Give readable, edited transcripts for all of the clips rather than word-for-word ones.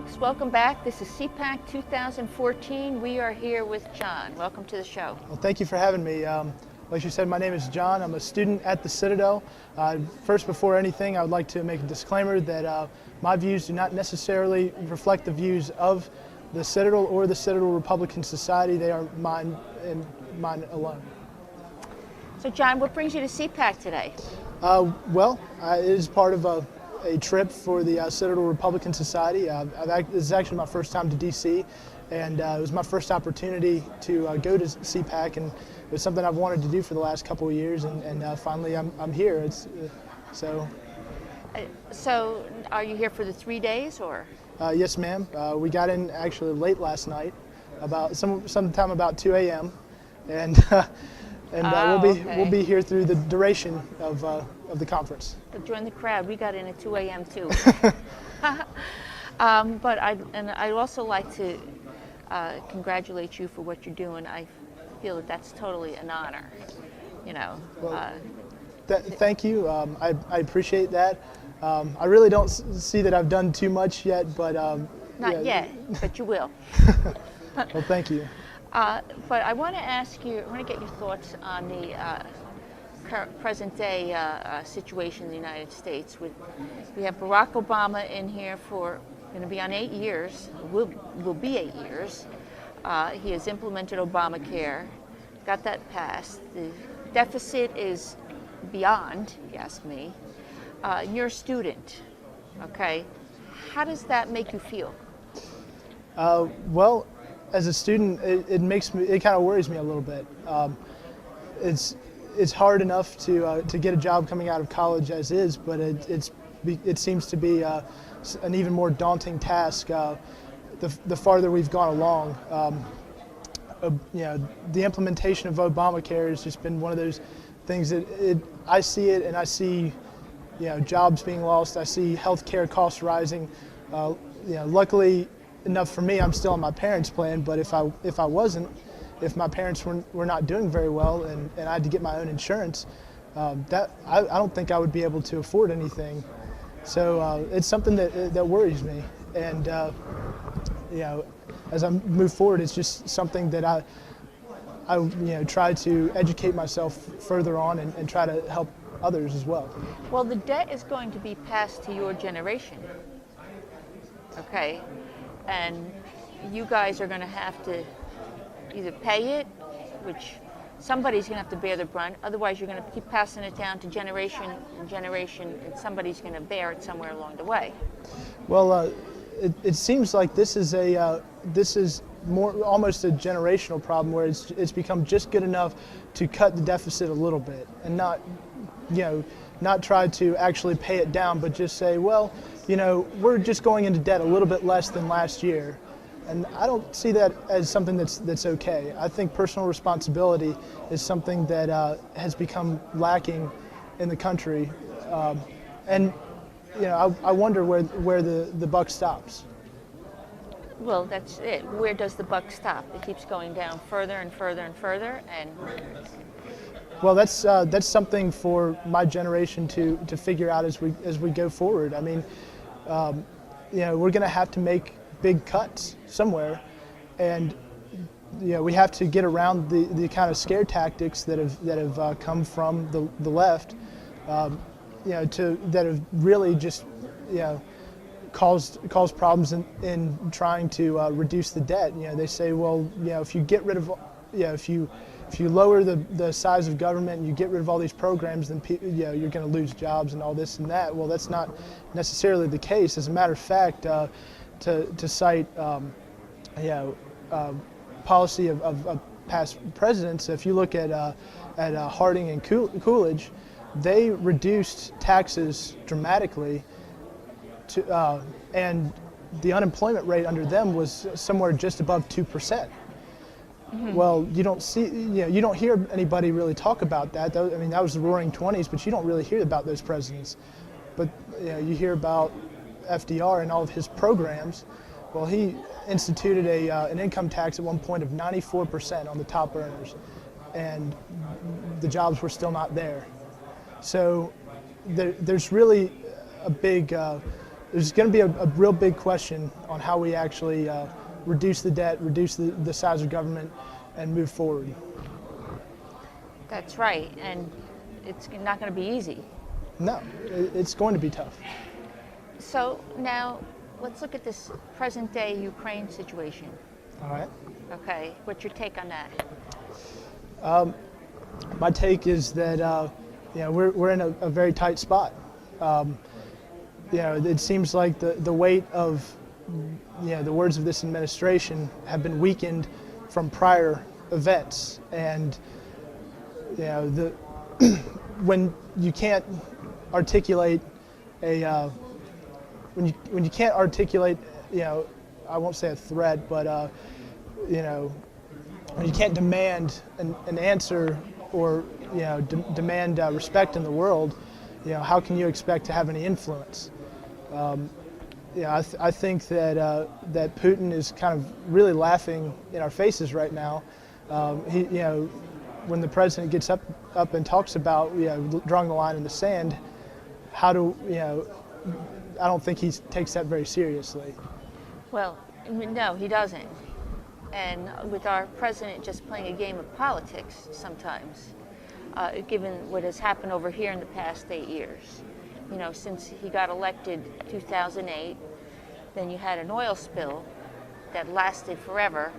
folks. Welcome back. This is CPAC 2014. We are here with John. Welcome to the show. Well, thank you for having me. Like you said, my name is John. I'm a student at the Citadel. First, before anything, I would like to make a disclaimer that my views do not necessarily reflect the views of the Citadel or the Citadel Republican Society. They are mine and mine alone. So, John, what brings you to CPAC today? It is part of a trip for the Citadel Republican Society. This is actually my first time to D.C., and it was my first opportunity to go to CPAC, and it was something I've wanted to do for the last couple of years, and finally I'm here. So, are you here for the 3 days, or? Yes, ma'am. We got in actually late last night, about sometime about 2 a.m., and we'll be here through the duration of the conference. Join the crowd. We got in at 2 a.m. too. But I'd also like to congratulate you for what you're doing. I feel that that's totally an honor. You know. Well, thank you. I appreciate that. I really don't see that I've done too much yet, but not yet, but you will. Well, thank you. But I want to ask you. I want to get your thoughts on the present-day situation in the United States. We have Barack Obama in here for going to be on 8 years. Will be 8 years. He has implemented Obamacare, got that passed. The deficit is beyond, if you ask me. You're a student, okay? How does that make you feel? Well, as a student, it kind of worries me a little bit. It's hard enough to get a job coming out of college as is, but it seems to be an even more daunting task the farther we've gone along. The implementation of Obamacare has just been one of those things that I see it, and I see jobs being lost. I see healthcare costs rising. Luckily enough for me, I'm still on my parents' plan, but if I wasn't, if my parents were not doing very well and I had to get my own insurance, I don't think I would be able to afford anything. So it's something that worries me. And as I move forward, it's just something that I try to educate myself further on and try to help others as well. Well, the debt is going to be passed to your generation, okay? And you guys are going to have to either pay it, which somebody's going to have to bear the brunt, otherwise you're going to keep passing it down to generation and generation, and somebody's going to bear it somewhere along the way. Well, it seems like this is more almost a generational problem where it's become just good enough to cut the deficit a little bit and not try to actually pay it down, but just say, well, we're just going into debt a little bit less than last year. And I don't see that as something that's okay. I think personal responsibility is something that has become lacking in the country. I wonder where the buck stops. Well, that's it. Where does the buck stop? It keeps going down further and further and further, and well, that's something for my generation to figure out as we go forward. I mean, we're going to have to make big cuts somewhere, and we have to get around the kind of scare tactics that have come from the left, that have really just caused problems in trying to reduce the debt. They say, well, if you get rid of, if you lower the size of government and you get rid of all these programs, then you're going to lose jobs and all this and that. Well, that's not necessarily the case. As a matter of fact, to cite policy of past presidents, if you look at Harding and Coolidge, they reduced taxes dramatically, and the unemployment rate under them was somewhere just above 2%. Mm-hmm. Well, you don't hear anybody really talk about that. I mean, that was the Roaring '20s, but you don't really hear about those presidents. But you hear about FDR and all of his programs. Well, he instituted an income tax at one point of 94% on the top earners, and the jobs were still not there. So there's really a big there's going to be a real big question on how we actually reduce the debt, reduce the size of government, and move forward. That's right, and it's not going to be easy. No, it's going to be tough. So now let's look at this present day Ukraine situation. All right. Okay, what's your take on that? My take is that we're in a very tight spot. It seems like the weight of the words of this administration have been weakened from prior events, and when you can't articulate when you can't articulate, I won't say a threat, but when you can't demand an answer or demand respect in the world, how can you expect to have any influence? I think that Putin is kind of really laughing in our faces right now. When the president gets up and talks about drawing the line in the sand, I don't think he takes that very seriously. Well, no, he doesn't. And with our president just playing a game of politics sometimes, given what has happened over here in the past 8 years. Since he got elected 2008, then you had an oil spill that lasted forever.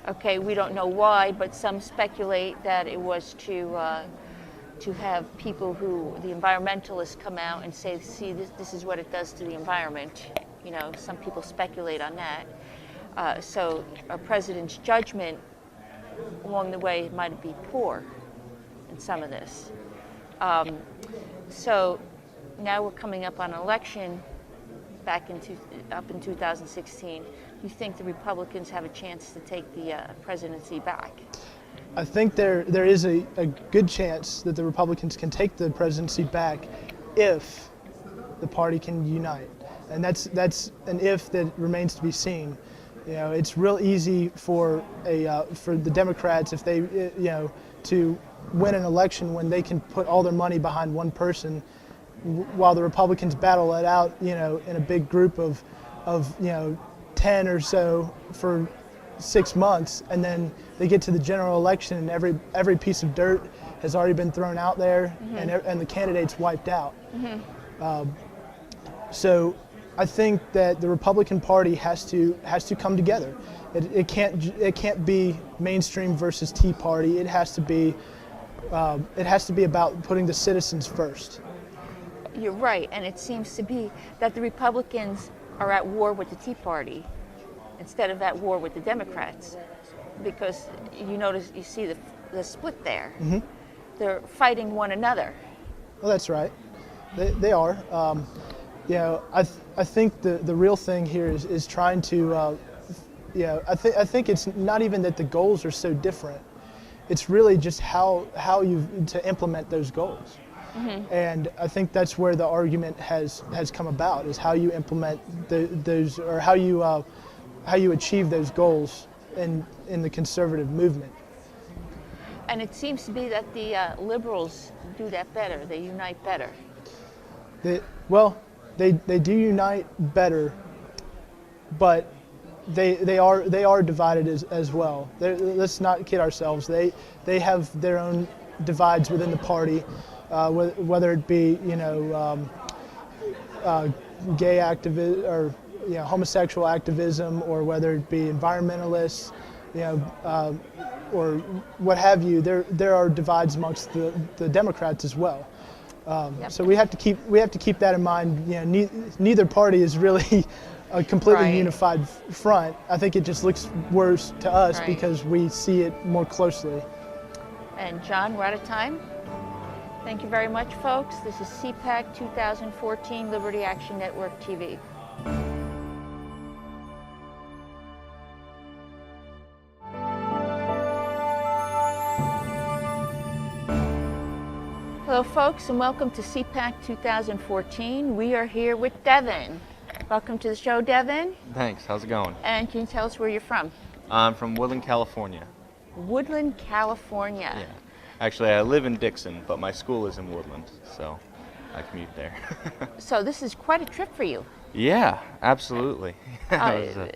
Okay, we don't know why, but some speculate that it was to have people the environmentalists come out and say, see, this is what it does to the environment. Some people speculate on that. So our president's judgment along the way might be poor in some of this. So now we're coming up on an election up in 2016. Do you think the Republicans have a chance to take the presidency back? I think there is a good chance that the Republicans can take the presidency back if the party can unite. And that's an if that remains to be seen. It's real easy for the Democrats if they to win an election when they can put all their money behind one person, while the Republicans battle it out, in a big group of 10 or so for 6 months, and then they get to the general election and every piece of dirt has already been thrown out there, mm-hmm. and the candidate's wiped out. Mm-hmm. So I think that the Republican Party has to come together. It can't be mainstream versus Tea Party. It has to be about putting the citizens first. You're right, and it seems to be that the Republicans are at war with the Tea Party instead of at war with the Democrats, because you see the split there. Mm-hmm. They're fighting one another. Well, that's right. They are. I think the real thing here is trying to. I think it's not even that the goals are so different. It's really just how you to implement those goals. Mm-hmm. And I think that's where the argument has come about, is how you implement those, or how you achieve those goals in the conservative movement. And it seems to be that the liberals do that better. They unite better. They do unite better, but they are divided as well. Let's not kid ourselves. They have their own divides within the party, whether it be gay activism or homosexual activism, or whether it be environmentalists, or what have you. There are divides amongst the Democrats as well. Yep. So we have to keep that in mind. Neither party is really a completely unified front. I think it just looks worse to us because we see it more closely. And John, we're out of time. Thank you very much, folks. This is CPAC 2014 Liberty Action Network TV. Hello, folks, and welcome to CPAC 2014. We are here with Devin. Welcome to the show, Devin. Thanks. How's it going? And can you tell us where you're from? I'm from Woodland, California. Woodland, California. Yeah. Actually, I live in Dixon, but my school is in Woodland, so. I commute there. So this is quite a trip for you. Yeah, absolutely.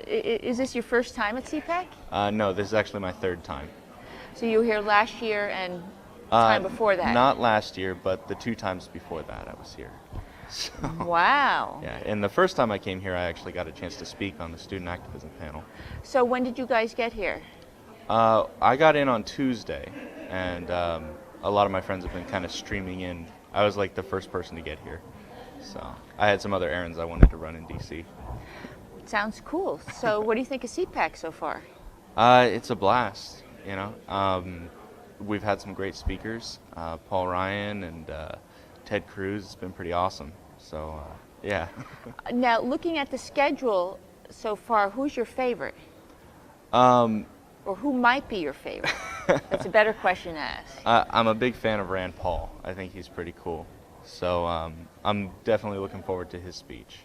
Is this your first time at CPAC? No, this is actually my third time. So you were here last year and time before that? Not last year, but the 2 times before that I was here. So, Wow. yeah, and the first time I came here, I actually got a chance to speak on the student activism panel. So when did you guys get here? I got in on Tuesday, and a lot of my friends have been kind of streaming in. I was like the first person to get here. So I had some other errands I wanted to run in DC. Sounds cool. So what do you think of CPAC so far? It's a blast, you know. We've had some great speakers, Paul Ryan and Ted Cruz. It's been pretty awesome. So yeah. Now, looking at the schedule so far, who's your favorite? Or who might be your favorite? That's a better question to ask. I'm a big fan of Rand Paul. I think he's pretty cool. So I'm definitely looking forward to his speech.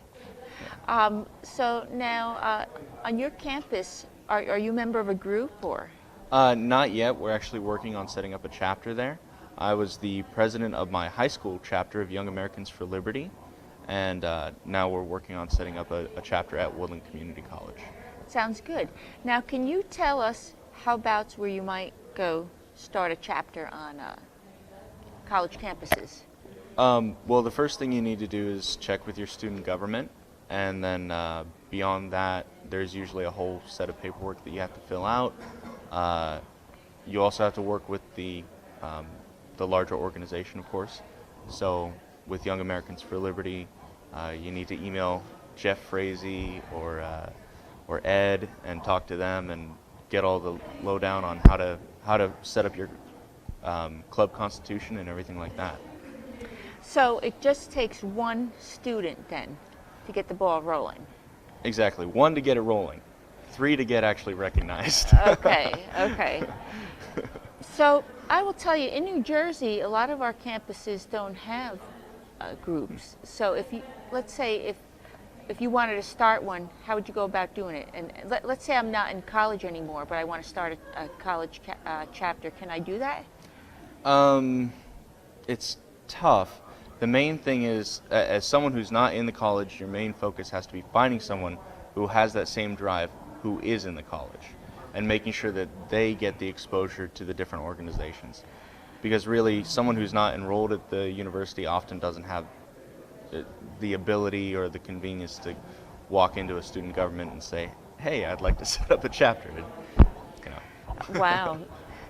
So now, on your campus, are you a member of a group or? Not yet. We're actually working on setting up a chapter there. I was the president of my high school chapter of Young Americans for Liberty, and now we're working on setting up a chapter at Woodland Community College. Sounds good. Now, can you tell us how about where you might go start a chapter on college campuses? Well, the first thing you need to do is check with your student government, and then beyond that, there's usually a whole set of paperwork that you have to fill out. You also have to work with the larger organization, of course. So with Young Americans for Liberty, you need to email Jeff Frazee or Ed and talk to them and get all the lowdown on how to set up your club constitution and everything like that. So it just takes one student then to get the ball rolling. Exactly. 1 to get it rolling, 3 to get actually recognized. Okay. So I will tell you, in New Jersey, a lot of our campuses don't have groups. So let's say if you wanted to start one, how would you go about doing it? And let's say I'm not in college anymore, but I want to start a college chapter. Can I do that? It's tough. The main thing is, as someone who's not in the college, your main focus has to be finding someone who has that same drive, who is in the college, and making sure that they get the exposure to the different organizations. Because really, someone who's not enrolled at the university often doesn't have the ability or the convenience to walk into a student government and say, hey, I'd like to set up a chapter. You know. Wow.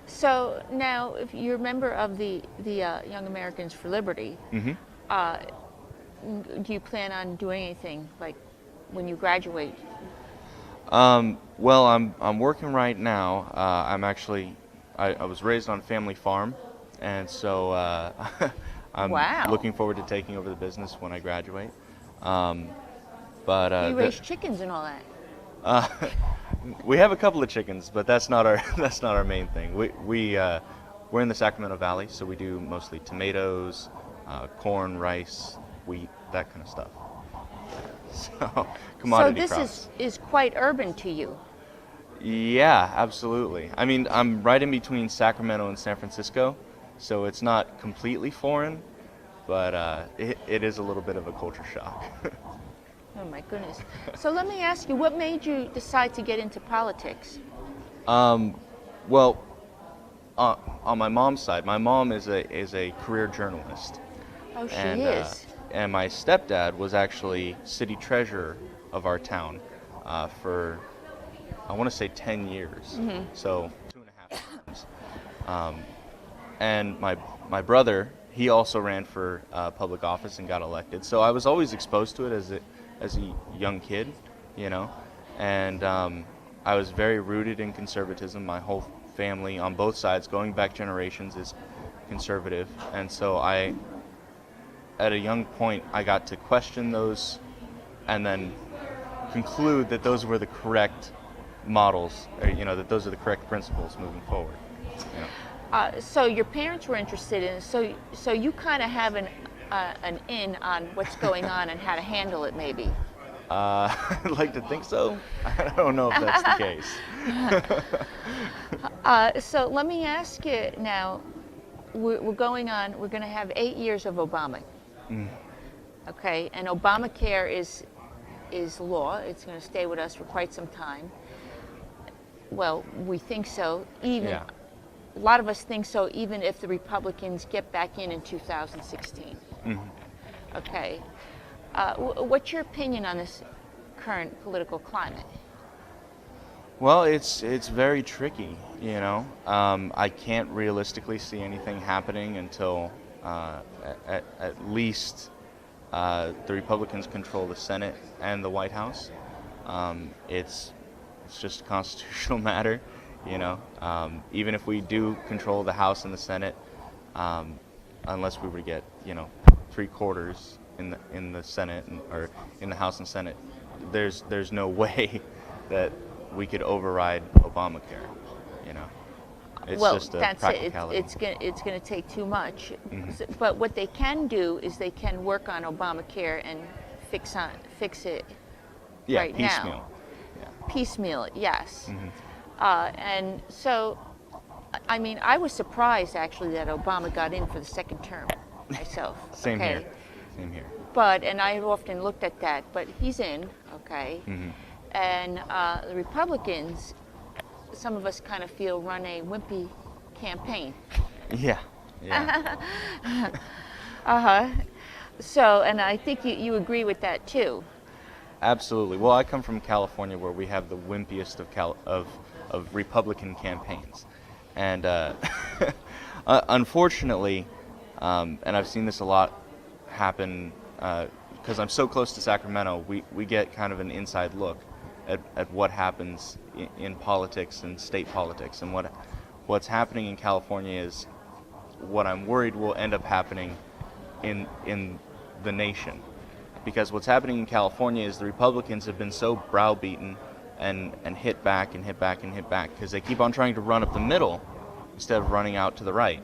So now, if you're a member of the Young Americans for Liberty, do you plan on doing anything like when you graduate? Well, I'm working right now. I was raised on a family farm, and so I'm Wow. looking forward to taking over the business when I graduate. You raise chickens and all that. We have a couple of chickens, but that's not our main thing. We're in the Sacramento Valley, so we do mostly tomatoes, corn, rice, wheat, that kind of stuff. So commodity crops. So this is quite urban to you. Yeah, absolutely. I mean, I'm right in between Sacramento and San Francisco, so it's not completely foreign, but it is a little bit of a culture shock. Oh my goodness. So let me ask you, what made you decide to get into politics? Well, on my mom's side, my mom is a career journalist. Oh, she and, is. And my stepdad was actually city treasurer of our town for, I want to say 10 years. Mm-hmm. So 2.5 terms. And my brother, he also ran for public office and got elected. So I was always exposed to it as a young kid, you know, and I was very rooted in conservatism. My whole family on both sides, going back generations, is conservative, and so at a young point, I got to question those and then conclude that those were the correct models, or, you know, that those are the correct principles moving forward. You know? So your parents were interested in it, so you kind of have an in on what's going on and how to handle it, maybe. I'd like to think so. I don't know if that's the case. So let me ask you now, we're going to have 8 years of Obama. Okay, and Obamacare is law. It's going to stay with us for quite some time. Well, we think so. Even Yeah. a lot of us think so, even if the Republicans get back in 2016. Okay, what's your opinion on this current political climate? Well, it's very tricky, you know. I can't realistically see anything happening until at least the Republicans control the Senate and the White House. It's just a constitutional matter, you know. Even if we do control the House and the Senate, unless we were to get, you know, 3/4 in the Senate or in the House and Senate, there's no way that we could override Obamacare, you know. It's Well, just a that's it. practicality. It's going to take too much. But what they can do is they can work on Obamacare and fix it Yeah, right piecemeal. now. Piecemeal, yes. And so, I mean, I was surprised actually that Obama got in for the second term myself. Same okay? here. Same here. But, and I have often looked at that, but he's in, okay? And the Republicans, some of us kind of feel, run a wimpy campaign. Yeah. Yeah. So, and I think you agree with that too. Absolutely. Well, I come from California, where we have the wimpiest of Republican campaigns, and unfortunately, and I've seen this a lot happen because I'm so close to Sacramento. We get kind of an inside look at what happens in politics and state politics, and what's happening in California is what I'm worried will end up happening in the nation. Because what's happening in California is the Republicans have been so browbeaten and hit back and hit back and hit back because they keep on trying to run up the middle instead of running out to the right.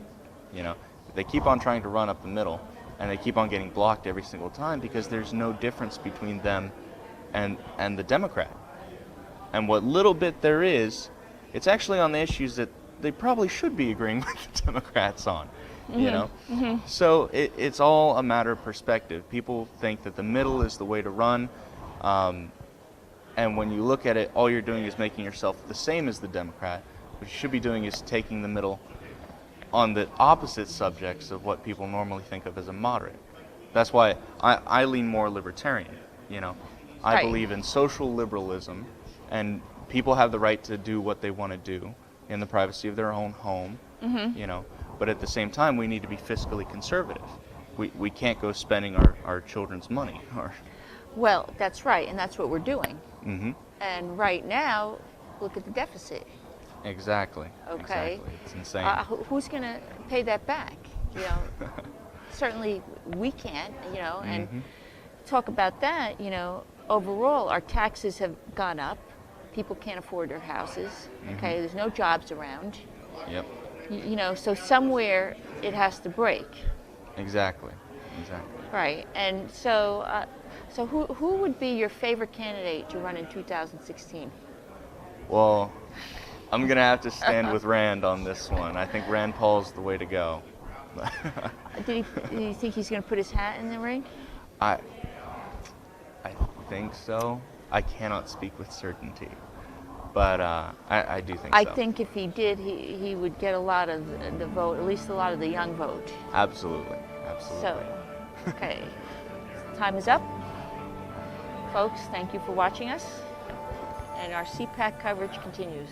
You know, they keep on trying to run up the middle and they keep on getting blocked every single time because there's no difference between them and the Democrat. And what little bit there is, it's actually on the issues that they probably should be agreeing with the Democrats on. You know, so it's all a matter of perspective. People think that the middle is the way to run, and when you look at it, all you're doing is making yourself the same as the Democrat. What you should be doing is taking the middle on the opposite subjects of what people normally think of as a moderate. That's why I lean more libertarian. You know, I Right. believe in social liberalism, and people have the right to do what they want to do in the privacy of their own home. You know. But at the same time, we need to be fiscally conservative. We can't go spending our children's money. Well, that's right, and that's what we're doing. Mm-hmm. And right now, look at the deficit. Exactly. Okay. Exactly. It's insane. Who's going to pay that back? You know, certainly we can't. You know, and talk about that. You know, overall, our taxes have gone up. People can't afford their houses. Okay, there's no jobs around. Yep. You know, so somewhere it has to break. Exactly. Exactly. Right, and so, so who would be your favorite candidate to run in 2016? Well, I'm gonna have to stand with Rand on this one. I think Rand Paul's the way to go. Do you think he's going to put his hat in the ring? I think so. I cannot speak with certainty, but I do think so. I think if he did, he would get a lot of the vote, at least a lot of the young vote. Absolutely. Absolutely. So, okay, time is up. Folks, thank you for watching us, and our CPAC coverage continues.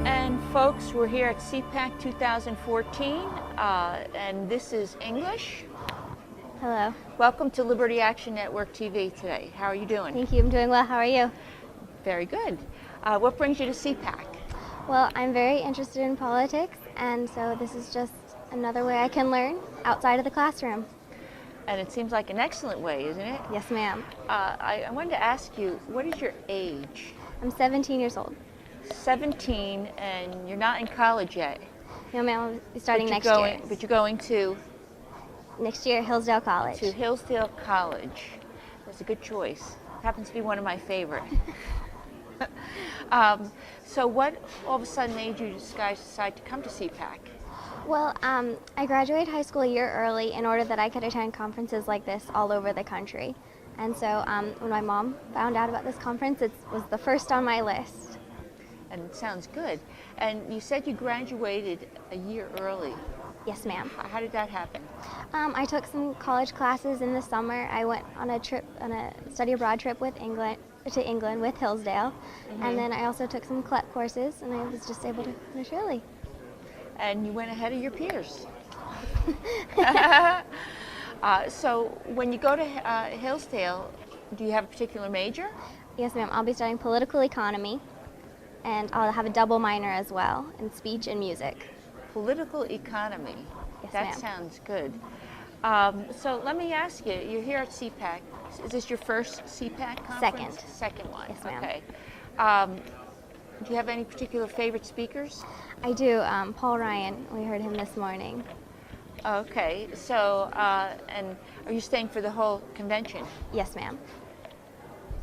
And folks, we're here at CPAC 2014, and this is English. Hello. Welcome to Liberty Action Network TV today. How are you doing? Thank you. I'm doing well. How are you? Very good. What brings you to CPAC? Well, I'm very interested in politics, and so this is just another way I can learn outside of the classroom. And it seems like an excellent way, isn't it? Yes, ma'am. I wanted to ask you, what is your age? I'm 17 years old. 17, and you're not in college yet. No, ma'am. I'll be starting But next you're year. But you're going to Next year, Hillsdale College. Hillsdale College. That's a good choice. Happens to be one of my favorite. So what all of a sudden made you guys decide to come to CPAC? Well, I graduated high school a year early in order that I could attend conferences like this all over the country. And so when my mom found out about this conference, it was the first on my list. And it sounds good. And you said you graduated a year early. Yes, ma'am. How did that happen? I took some college classes in the summer. I went on a study abroad trip to England with Hillsdale. And then I also took some CLEP courses, and I was just able to finish early. And you went ahead of your peers. So when you go to Hillsdale, do you have a particular major? Yes, ma'am. I'll be studying political economy, and I'll have a double minor as well in speech and music. Political economy. Yes, That ma'am. sounds good. So let me ask you, you're here at CPAC. Is this your first CPAC conference? Second. Second one. Yes, ma'am. Okay. Do you have any particular favorite speakers? I do. Paul Ryan. We heard him this morning. Okay. So, and are you staying for the whole convention? Yes, ma'am.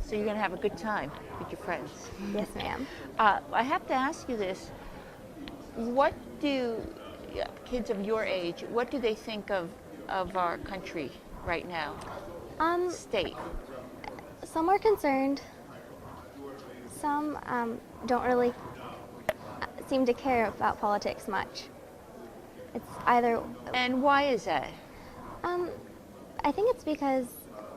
So you're going to have a good time with your friends. Yes, ma'am. I have to ask you this. What do kids of your age, what do they think of our country right now? State. Some are concerned. Some don't really seem to care about politics much. It's either. And why is that? I think it's because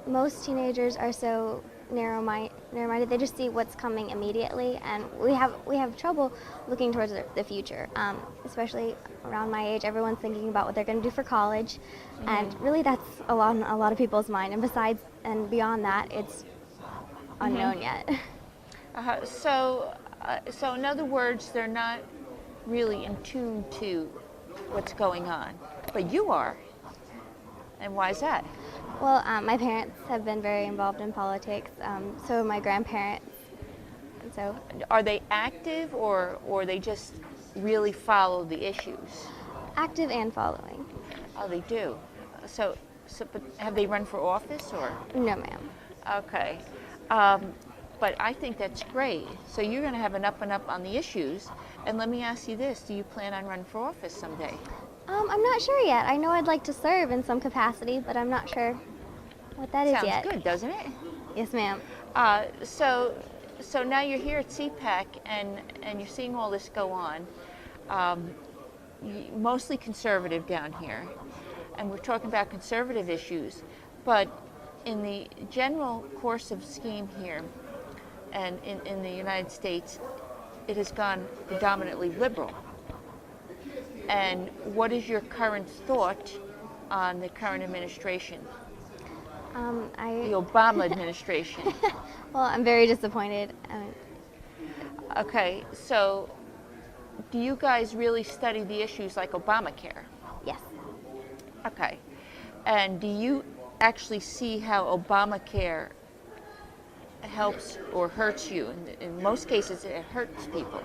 most teenagers are so narrow-minded. They just see what's coming immediately, and we have trouble looking towards the future. Especially around my age, everyone's thinking about what they're going to do for college, and really that's a lot of people's mind. And besides and beyond that, it's unknown yet. So in other words, they're not really in tune to what's going on, but you are. And why is that? Well, my parents have been very involved in politics, so are my grandparents. And so, Are they active, or they just really follow the issues? active and following. Oh, they do. So but have they run for office, or? No, ma'am. Okay. But I think that's great. So you're going to have an up and up on the issues. And let me ask you this: do you plan on running for office someday? I'm not sure yet. I know I'd like to serve in some capacity, but I'm not sure what that is yet. Sounds good, doesn't it? Yes, ma'am. So now you're here at CPAC, and you're seeing all this go on. Mostly conservative down here, and we're talking about conservative issues. But in the general course of scheme here, and in the United States, it has gone predominantly liberal. And what is your current thought on the current administration, the Obama administration? Well, I'm very disappointed. Okay, so do you guys really study the issues like Obamacare? Yes. Okay. And do you actually see how Obamacare helps or hurts you? In most cases, it hurts people.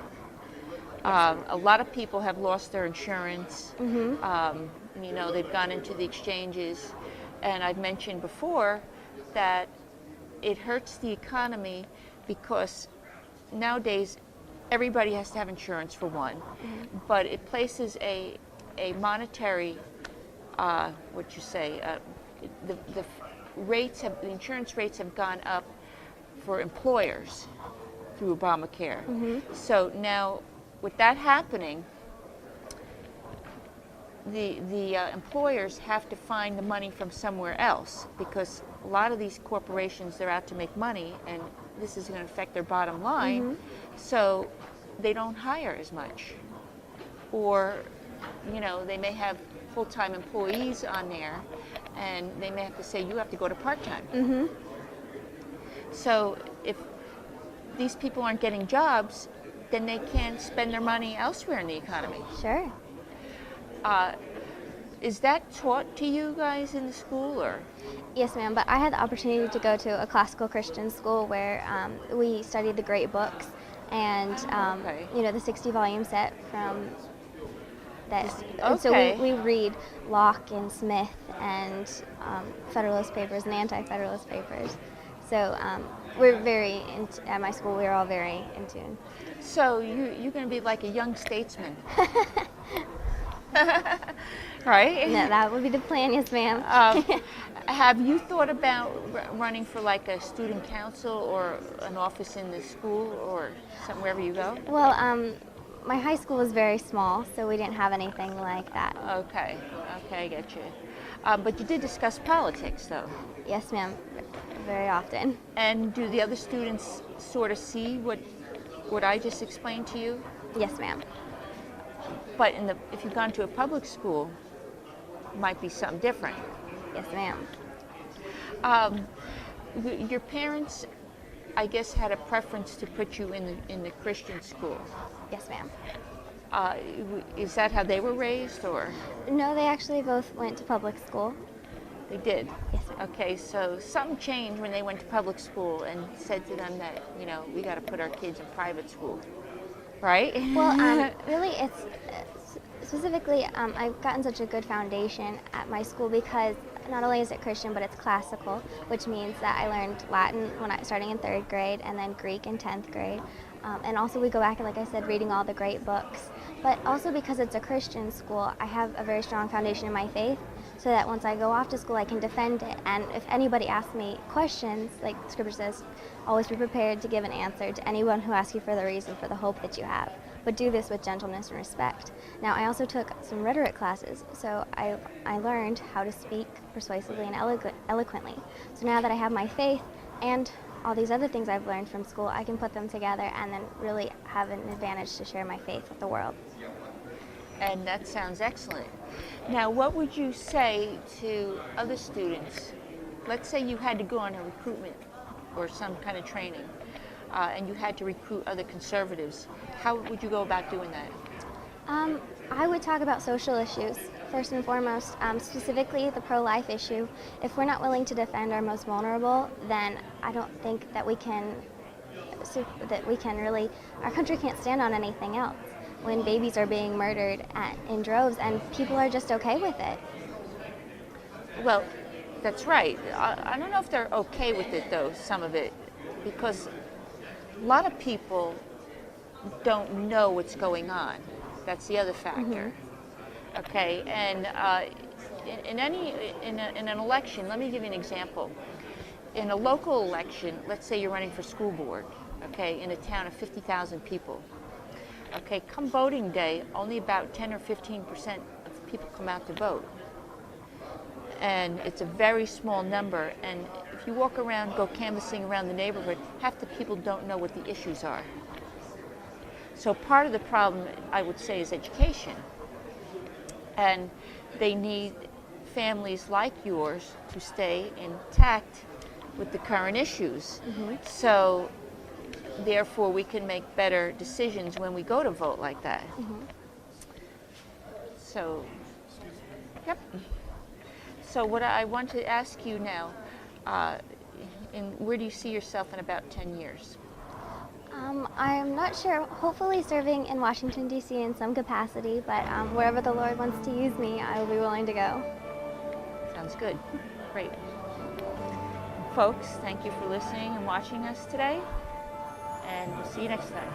A lot of people have lost their insurance. They've gone into the exchanges. And I've mentioned before that it hurts the economy because nowadays everybody has to have insurance for one, but it places a monetary, the insurance rates have gone up for employers through Obamacare. So now with that happening, the employers have to find the money from somewhere else, because a lot of these corporations, they're out to make money, and this is going to affect their bottom line. So they don't hire as much, or they may have full-time employees on there, and they may have to say you have to go to part-time. So if these people aren't getting jobs, then they can't spend their money elsewhere in the economy. Sure. Is that taught to you guys in the school, or? Yes, ma'am, but I had the opportunity to go to a classical Christian school where we studied the great books and, the 60-volume set from that. And so we read Locke and Smith and Federalist Papers and Anti-Federalist Papers. So we're very, at my school, we're all very in tune. So you're going to be like a young statesman. Right? No, that would be the plan, yes, ma'am. Have you thought about running for like a student council or an office in the school or wherever you go? Well, my high school was very small, so we didn't have anything like that. Okay, I get you. But you did discuss politics, though. Yes, ma'am, very often. And do the other students sort of see what I just explained to you? Yes, ma'am. But if you've gone to a public school, it might be something different. Yes, ma'am. Your parents, I guess, had a preference to put you in the Christian school. Yes, ma'am. Is that how they were raised, or? No, they actually both went to public school. They did? Yes, ma'am. Okay, so something changed when they went to public school and said to them that, we got to put our kids in private school, right? Well, really, it's specifically, I've gotten such a good foundation at my school because not only is it Christian, but it's classical, which means that I learned Latin starting in 3rd grade and then Greek in 10th grade. And also we go back, like I said, reading all the great books. But also because it's a Christian school, I have a very strong foundation in my faith so that once I go off to school, I can defend it. And if anybody asks me questions, like Scripture says, always be prepared to give an answer to anyone who asks you for the reason for the hope that you have. But do this with gentleness and respect. Now, I also took some rhetoric classes, so I learned how to speak persuasively and eloquently. So now that I have my faith and all these other things I've learned from school, I can put them together and then really have an advantage to share my faith with the world. And that sounds excellent. Now, what would you say to other students? Let's say you had to go on a recruitment or some kind of training, and you had to recruit other conservatives. How would you go about doing that? I would talk about social issues, first and foremost, specifically the pro-life issue. If we're not willing to defend our most vulnerable, then I don't think that we can really, our country can't stand on anything else. When babies are being murdered in droves and people are just okay with it. Well, that's right. I don't know if they're okay with it, though, some of it, because a lot of people don't know what's going on. That's the other factor. Mm-hmm. Okay, and in an election, let me give you an example. In a local election, let's say you're running for school board, okay, in a town of 50,000 people. Okay, come voting day, only about 10 or 15% of people come out to vote. And it's a very small number, and if you walk around, go canvassing around the neighborhood, half the people don't know what the issues are. So part of the problem, I would say, is education. And they need families like yours to stay intact with the current issues. Mm-hmm. So therefore, we can make better decisions when we go to vote like that. Mm-hmm. So, yep. So what I want to ask you now, where do you see yourself in about 10 years? I'm not sure. Hopefully serving in Washington, D.C. in some capacity, but wherever the Lord wants to use me, I will be willing to go. Sounds good. Great. Folks, thank you for listening and watching us today, and we'll see you next time.